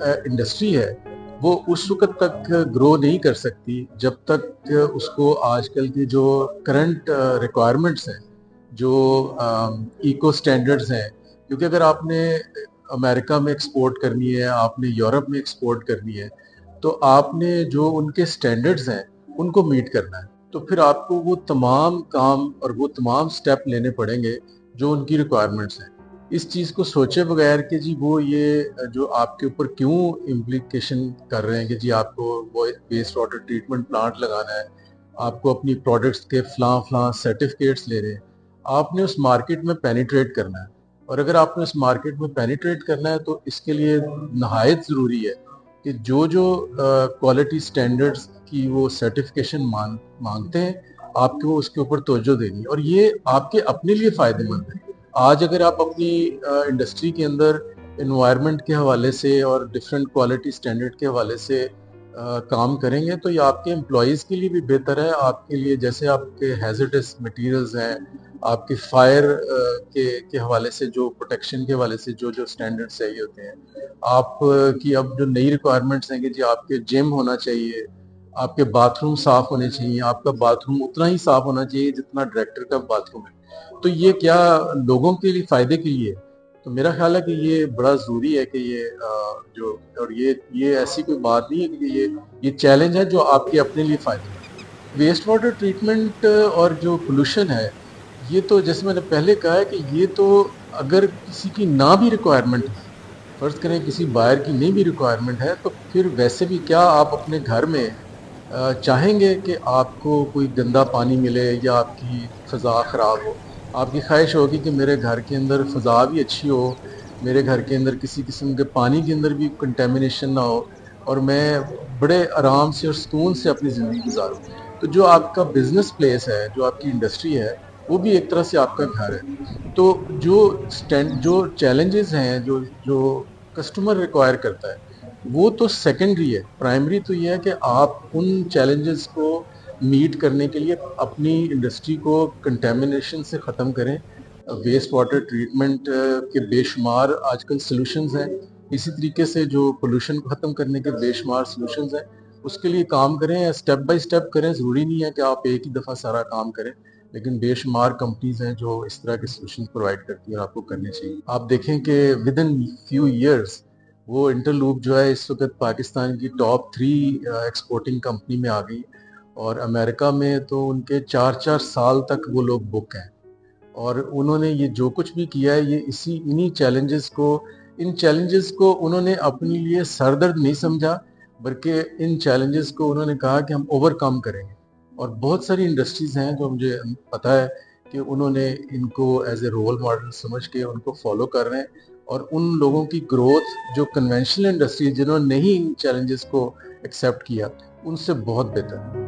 Industry ہے وہ اس وقت تک گرو نہیں کر سکتی جب تک اس کو آج کل کی جو کرنٹ ریکوائرمنٹس ہیں، جو ایکو سٹینڈرڈز ہیں، کیونکہ اگر آپ نے امریکہ میں ایکسپورٹ کرنی ہے، آپ نے یورپ میں ایکسپورٹ کرنی ہے، تو آپ نے جو ان کے سٹینڈرڈز ہیں ان کو میٹ کرنا ہے، تو پھر آپ کو وہ تمام کام اور وہ تمام سٹیپ لینے پڑیں گے جو ان کی ریکوائرمنٹس ہیں۔ اس چیز کو سوچے بغیر کہ جی وہ یہ جو آپ کے اوپر کیوں امپلیکیشن کر رہے ہیں کہ جی آپ کو وہ ویسٹ واٹر ٹریٹمنٹ پلانٹ لگانا ہے، آپ کو اپنی پروڈکٹس کے فلاں فلاں سرٹیفکیٹس لے رہے ہیں، آپ نے اس مارکیٹ میں پینیٹریٹ کرنا ہے، اور اگر آپ نے اس مارکیٹ میں پینیٹریٹ کرنا ہے تو اس کے لیے نہایت ضروری ہے کہ جو کوالٹی سٹینڈرڈز کی وہ سرٹیفکیشن مانگتے ہیں، آپ کو اس کے اوپر توجہ دینی ہے، اور یہ آپ کے اپنے لیے فائدہ مند ہے۔ آج اگر آپ اپنی انڈسٹری کے اندر انوائرمنٹ کے حوالے سے اور ڈفرینٹ کوالٹی سٹینڈرڈ کے حوالے سے کام کریں گے تو یہ آپ کے امپلائیز کے لیے بھی بہتر ہے، آپ کے لیے جیسے آپ کے ہیزرڈس مٹیریلز ہیں، آپ کے فائر کے حوالے سے جو پروٹیکشن کے حوالے سے جو سٹینڈرڈ چاہیے ہوتے ہیں، آپ کی اب جو نئی ریکوائرمنٹس ہیں کہ جی آپ کے جم ہونا چاہیے، آپ کے باتھ روم صاف ہونے چاہیے، آپ کا باتھ روم اتنا ہی صاف ہونا چاہیے جتنا ڈائریکٹر کا باتھ روم ہے، تو یہ کیا لوگوں کے لیے فائدے کے لیے، تو میرا خیال ہے کہ یہ بڑا ضروری ہے کہ یہ جو اور یہ ایسی کوئی بات نہیں ہے کہ یہ چیلنج ہے جو آپ کے اپنے لیے فائدے مند ہے۔ ویسٹ واٹر ٹریٹمنٹ اور جو پولوشن ہے، یہ تو جیسے میں نے پہلے کہا ہے کہ یہ تو اگر کسی کی نہ بھی ریکوائرمنٹ ہے، فرض کریں کسی بائر کی نہیں بھی ریکوائرمنٹ ہے، تو پھر ویسے بھی کیا آپ اپنے گھر میں چاہیں گے کہ آپ کو کوئی گندا پانی ملے یا آپ کی فضا خراب ہو؟ آپ کی خواہش ہوگی کہ میرے گھر کے اندر فضا بھی اچھی ہو، میرے گھر کے اندر کسی قسم کے پانی کے اندر بھی کنٹیمنیشن نہ ہو، اور میں بڑے آرام سے اور سکون سے اپنی زندگی گزاروں۔ تو جو آپ کا بزنس پلیس ہے، جو آپ کی انڈسٹری ہے، وہ بھی ایک طرح سے آپ کا گھر ہے۔ تو جو چیلنجز ہیں جو کسٹمر ریکوائر کرتا ہے وہ تو سیکنڈری ہے، پرائمری تو یہ ہے کہ آپ ان چیلنجز کو میٹ کرنے کے لیے اپنی انڈسٹری کو کنٹیمنیشن سے ختم کریں۔ ویسٹ واٹر ٹریٹمنٹ کے بے شمار آج کل سلوشنز ہیں، اسی طریقے سے جو پولوشن کو ختم کرنے کے بے شمار سلوشنز ہیں، اس کے لیے کام کریں، اسٹیپ بائی اسٹیپ کریں، ضروری نہیں ہے کہ آپ ایک ہی دفعہ سارا کام کریں، لیکن بے شمار کمپنیز ہیں جو اس طرح کے سلوشن پرووائڈ کرتی ہیں اور آپ کو کرنے چاہیے۔ آپ دیکھیں کہ ود ان فیو ایئرس وہ انٹرلوپ جو ہے اس وقت پاکستان کی ٹاپ 3 ایکسپورٹنگ کمپنی میں آ گئی، اور امریکہ میں تو ان کے 4 تک وہ لوگ بک ہیں، اور انہوں نے یہ جو کچھ بھی کیا ہے یہ انہی چیلنجز کو انہوں نے اپنے لیے سردرد نہیں سمجھا، بلکہ ان چیلنجز کو انہوں نے کہا کہ ہم اوور کم کریں گے، اور بہت ساری انڈسٹریز ہیں جو مجھے پتا ہے کہ انہوں نے ان کو ایز اے رول ماڈل سمجھ کے ان کو فالو کر رہے ہیں، اور ان لوگوں کی گروتھ جو کنونشنل انڈسٹری جنہوں نے نہیں ان چیلنجز کو ایکسیپٹ کیا ان سے بہت بہتر ہے۔